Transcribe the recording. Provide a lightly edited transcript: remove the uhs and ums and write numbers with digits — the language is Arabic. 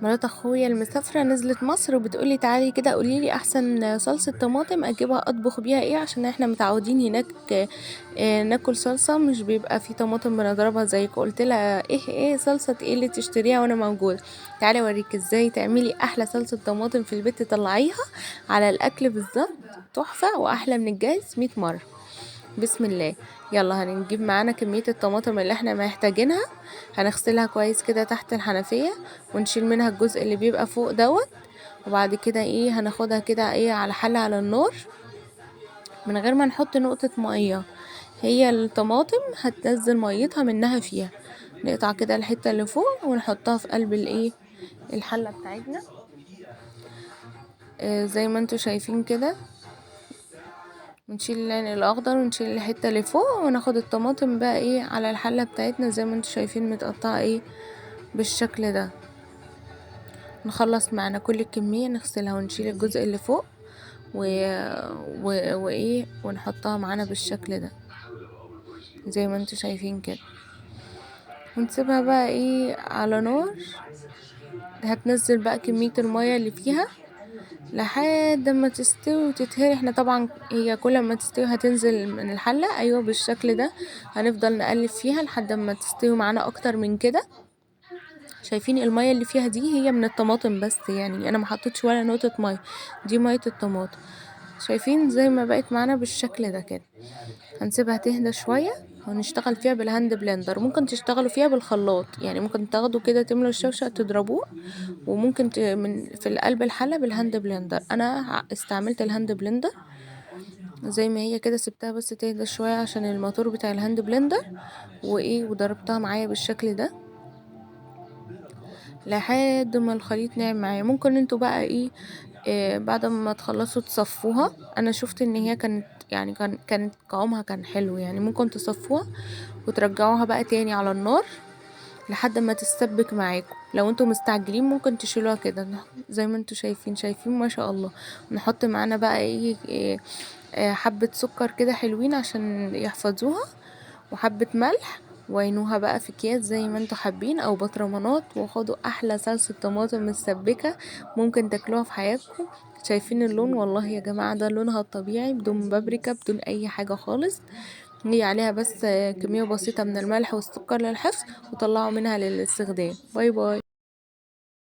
مرات اخويا المسافرة نزلت مصر وبتقولي تعالي كده قوليلي احسن صلصة طماطم اجيبها اطبخ بيها ايه، عشان احنا متعودين هناك ناكل صلصة مش بيبقى في طماطم بنضربها زيك. قلت لها ايه صلصة ايه اللي تشتريها وانا موجودة؟ تعالي اوريك ازاي تعملي احلى صلصة طماطم في البيت، تطلعيها على الاكل بالظبط تحفة واحلى من الجاهز 100 مرة. بسم الله. يلا هنجيب معانا كمية الطماطم اللي احنا محتاجينها، هنغسلها كويس كده تحت الحنفية ونشيل منها الجزء اللي بيبقى فوق دوت. وبعد كده هناخدها كده على حلة على النار من غير ما نحط نقطة مية، هي الطماطم هتنزل ميتها منها فيها. نقطع كده الحتة اللي فوق ونحطها في قلب الحلة بتاعتنا، زي ما انتوا شايفين كده. ونشيل العين الاخضر ونشيل الحته اللي فوق وناخد الطماطم بقى على الحله بتاعتنا زي ما انتوا شايفين متقطعه بالشكل ده. نخلص معنا كل الكميه نغسلها ونشيل الجزء اللي فوق و... ونحطها معانا بالشكل ده زي ما انتوا شايفين كده. ونسيبها بقى على نار، هتنزل بقى كميه المية اللي فيها لحد ما تستوي وتتهري. احنا طبعا هي كل ما تستوي هتنزل من الحلة، ايوه بالشكل ده. هنفضل نقلب فيها لحد ما تستوي معانا اكتر من كده. شايفين المية اللي فيها دي هي من الطماطم بس، يعني انا ما حطيتش ولا نقطة مية، دي مية الطماطم. شايفين زي ما بقت معانا بالشكل ده كده. هنسيبها تهدى شوية ونشتغل فيها بالهاند بلندر. ممكن تشتغلوا فيها بالخلاط، يعني ممكن تاخدوا كده تملوا الشوشة تضربوه، وممكن في القلب الحلة بالهاند بلندر. انا استعملت الهاند بلندر زي ما هي كده، سبتها بس تهدى شوية عشان الموتور بتاع الهاند بلندر، وضربتها معايا بالشكل ده لحد ما الخليط ناعم معايا. ممكن انتوا بقى بعد ما تخلصوا تصفوها. انا شفت ان هي كانت يعني كانت قوامها كان حلو، يعني ممكن تصفوها وترجعوها بقى تاني على النار لحد ما تتسبك معاكم. لو انتوا مستعجلين ممكن تشيلوها كده زي ما انتوا شايفين ما شاء الله. نحط معانا بقى حبة سكر كده حلوين عشان يحفظوها، وحبة ملح، وعينوها بقى في اكياس زي ما انتوا حابين او بطرمانات، وخدوا احلى صلصة طماطم متسبكة ممكن تاكلوها في حياتكم. شايفين اللون؟ والله يا جماعة ده لونها الطبيعي بدون بابريكا بدون اي حاجة خالص. هي عليها بس كمية بسيطة من الملح والسكر للحفظ، وطلعوا منها للاستخدام. باي باي.